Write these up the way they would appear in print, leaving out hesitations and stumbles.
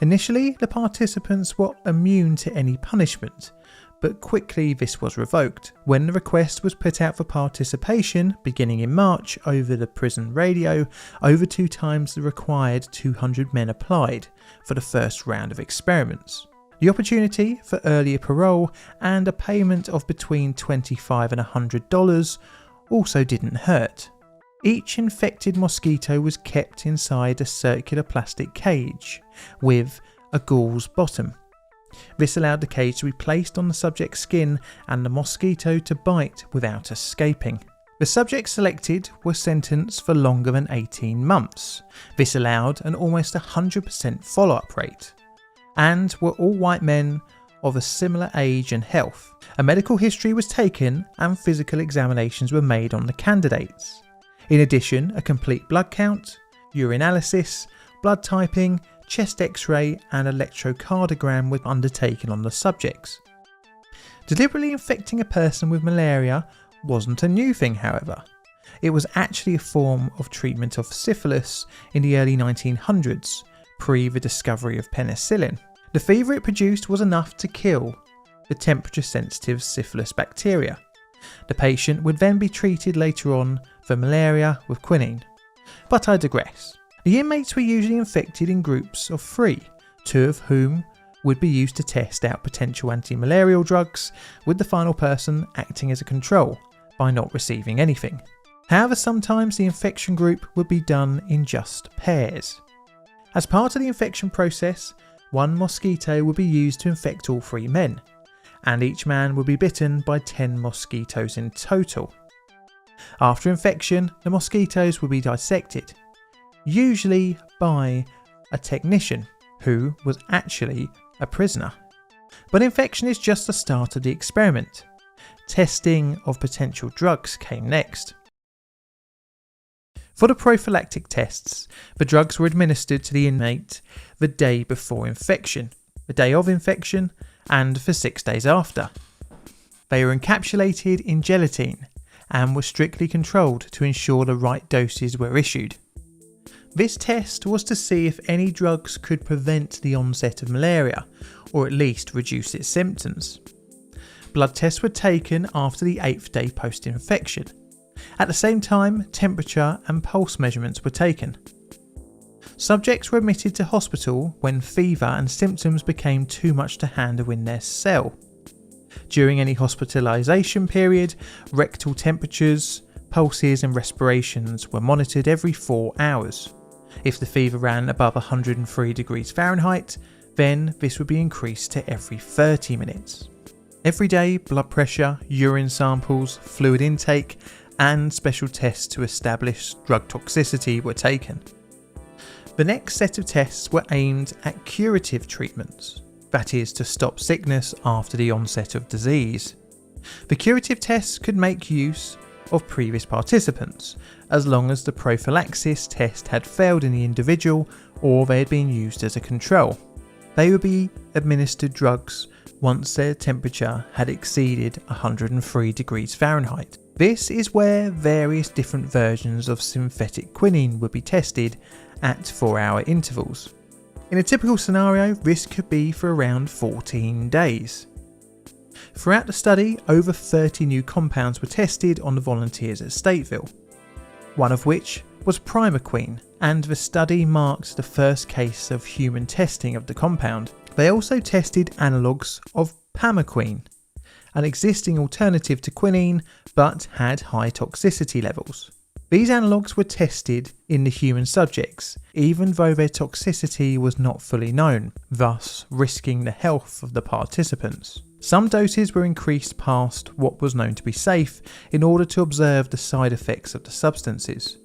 Initially, the participants were immune to any punishment, but quickly this was revoked when the request was put out for participation beginning in March over the prison radio. Over 2 times the required 200 men applied for the first round of experiments. The opportunity for earlier parole and a payment of between $25 and $100 also didn't hurt. Each infected mosquito was kept inside a circular plastic cage with a gauze bottom. This allowed the cage to be placed on the subject's skin and the mosquito to bite without escaping. The subjects selected were sentenced for longer than 18 months. This allowed an almost 100% follow-up rate, and were all white men of a similar age and health. A medical history was taken and physical examinations were made on the candidates. In addition, a complete blood count, urinalysis, blood typing, chest x-ray and electrocardiogram were undertaken on the subjects. Deliberately infecting a person with malaria wasn't a new thing, however. It was actually a form of treatment of syphilis in the early 1900s, pre the discovery of penicillin. The fever it produced was enough to kill the temperature-sensitive syphilis bacteria. The patient would then be treated later on for malaria with quinine. But I digress. The inmates were usually infected in groups of 3, 2 of whom would be used to test out potential anti-malarial drugs, with the final person acting as a control by not receiving anything. However, sometimes the infection group would be done in just pairs. As part of the infection process, 1 mosquito would be used to infect all 3 men, and each man would be bitten by 10 mosquitoes in total. After infection, the mosquitoes would be dissected, usually by a technician who was actually a prisoner. But infection is just the start of the experiment. Testing of potential drugs came next. For the prophylactic tests, the drugs were administered to the inmate the day before infection, the day of infection, and for 6 days after. They were encapsulated in gelatin and were strictly controlled to ensure the right doses were issued. This test was to see if any drugs could prevent the onset of malaria, or at least reduce its symptoms. Blood tests were taken after the 8th day post-infection. At the same time, temperature and pulse measurements were taken. Subjects were admitted to hospital when fever and symptoms became too much to handle in their cell. During any hospitalisation period, rectal temperatures, pulses and respirations were monitored every 4 hours. If the fever ran above 103 degrees Fahrenheit, then this would be increased to every 30 minutes. Every day, blood pressure, urine samples, fluid intake, and special tests to establish drug toxicity were taken. The next set of tests were aimed at curative treatments, that is, to stop sickness after the onset of disease. The curative tests could make use of previous participants, as long as the prophylaxis test had failed in the individual or they had been used as a control. They would be administered drugs once their temperature had exceeded 103 degrees Fahrenheit. This is where various different versions of synthetic quinine would be tested at 4-hour intervals. In a typical scenario, this could be for around 14 days. Throughout the study, over 30 new compounds were tested on the volunteers at Stateville, one of which was primaquine, and the study marked the first case of human testing of the compound. They also tested analogues of pamaquine, an existing alternative to quinine, but had high toxicity levels. These analogues were tested in the human subjects, even though their toxicity was not fully known, thus risking the health of the participants. Some doses were increased past what was known to be safe in order to observe the side effects of the substances.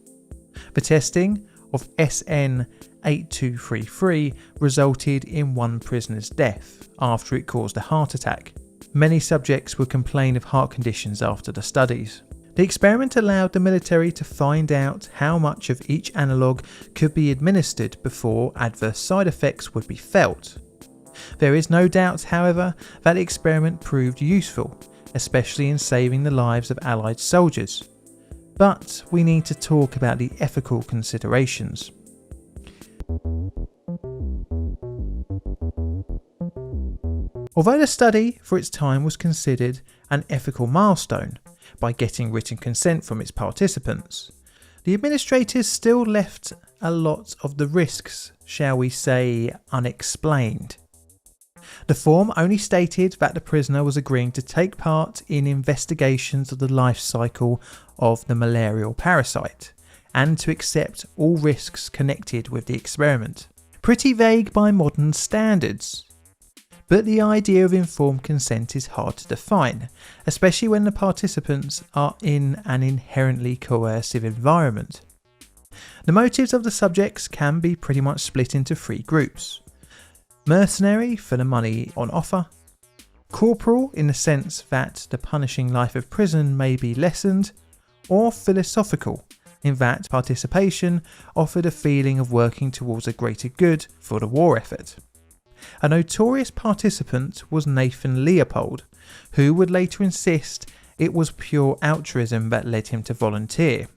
The testing of SN8233 resulted in 1 prisoner's death after it caused a heart attack. Many subjects would complain of heart conditions after the studies. The experiment allowed the military to find out how much of each analogue could be administered before adverse side effects would be felt. There is no doubt, however, that the experiment proved useful, especially in saving the lives of Allied soldiers. But we need to talk about the ethical considerations. Although the study for its time was considered an ethical milestone by getting written consent from its participants, the administrators still left a lot of the risks, shall we say, unexplained. The form only stated that the prisoner was agreeing to take part in investigations of the life cycle of the malarial parasite and to accept all risks connected with the experiment. Pretty vague by modern standards. But the idea of informed consent is hard to define, especially when the participants are in an inherently coercive environment. The motives of the subjects can be pretty much split into three groups. Mercenary for the money on offer, corporal in the sense that the punishing life of prison may be lessened, or philosophical in that participation offered a feeling of working towards a greater good for the war effort. A notorious participant was Nathan Leopold, who would later insist it was pure altruism that led him to volunteer.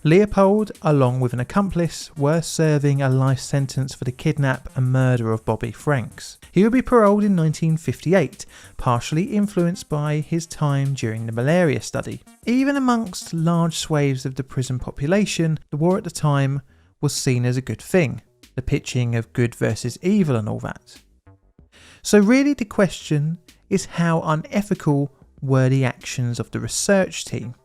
Leopold, along with an accomplice, were serving a life sentence for the kidnap and murder of Bobby Franks. He would be paroled in 1958, partially influenced by his time during the malaria study. Even amongst large swathes of the prison population, the war at the time was seen as a good thing, the pitching of good versus evil and all that. So really the question is how unethical were the actions of the research team?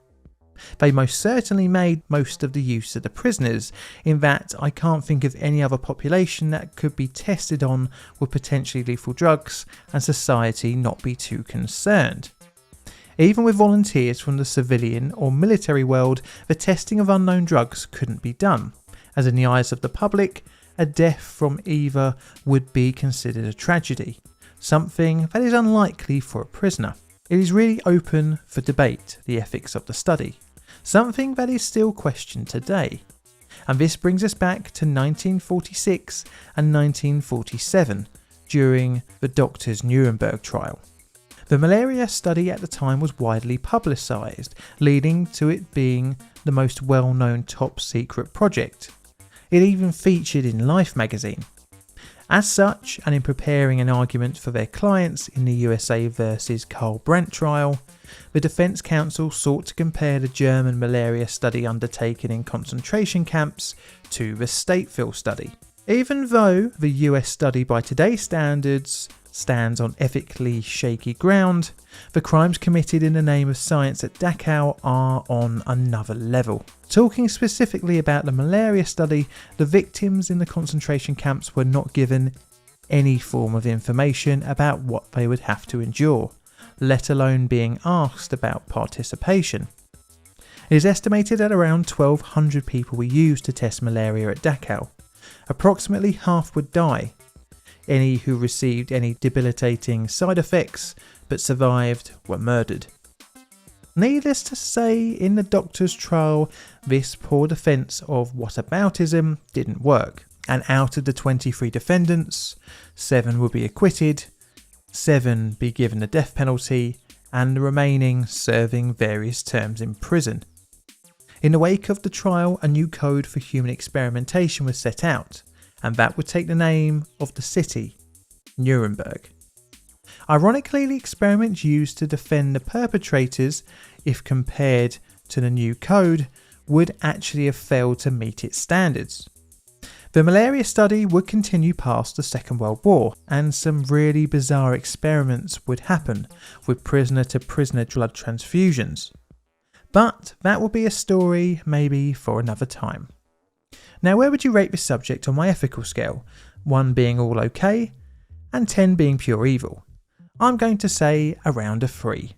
They most certainly made most of the use of the prisoners, in that I can't think of any other population that could be tested on with potentially lethal drugs and society not be too concerned. Even with volunteers from the civilian or military world, the testing of unknown drugs couldn't be done, as in the eyes of the public, a death from either would be considered a tragedy, something that is unlikely for a prisoner. It is really open for debate, the ethics of the study, something that is still questioned today. And this brings us back to 1946 and 1947, during the Doctors' Nuremberg trial. The malaria study at the time was widely publicised, leading to it being the most well-known top secret project. It even featured in Life magazine. As such, and in preparing an argument for their clients in the USA versus Karl Brandt trial, the Defence Counsel sought to compare the German malaria study undertaken in concentration camps to the Stateville study. Even though the US study by today's standards stands on ethically shaky ground, the crimes committed in the name of science at Dachau are on another level. Talking specifically about the malaria study, the victims in the concentration camps were not given any form of information about what they would have to endure, let alone being asked about participation. It is estimated that around 1,200 people were used to test malaria at Dachau. Approximately half would die. Any who received any debilitating side effects but survived were murdered. Needless to say, in the doctor's trial, this poor defence of whataboutism didn't work, and out of the 23 defendants, 7 would be acquitted, 7 be given the death penalty, and the remaining serving various terms in prison. In the wake of the trial, a new code for human experimentation was set out, and that would take the name of the city, Nuremberg. Ironically, the experiments used to defend the perpetrators, if compared to the new code, would actually have failed to meet its standards. The malaria study would continue past the Second World War, and some really bizarre experiments would happen with prisoner-to-prisoner blood transfusions. But that will be a story maybe for another time. Now, where would you rate this subject on my ethical scale? 1 being all okay, and 10 being pure evil. I'm going to say around a 3.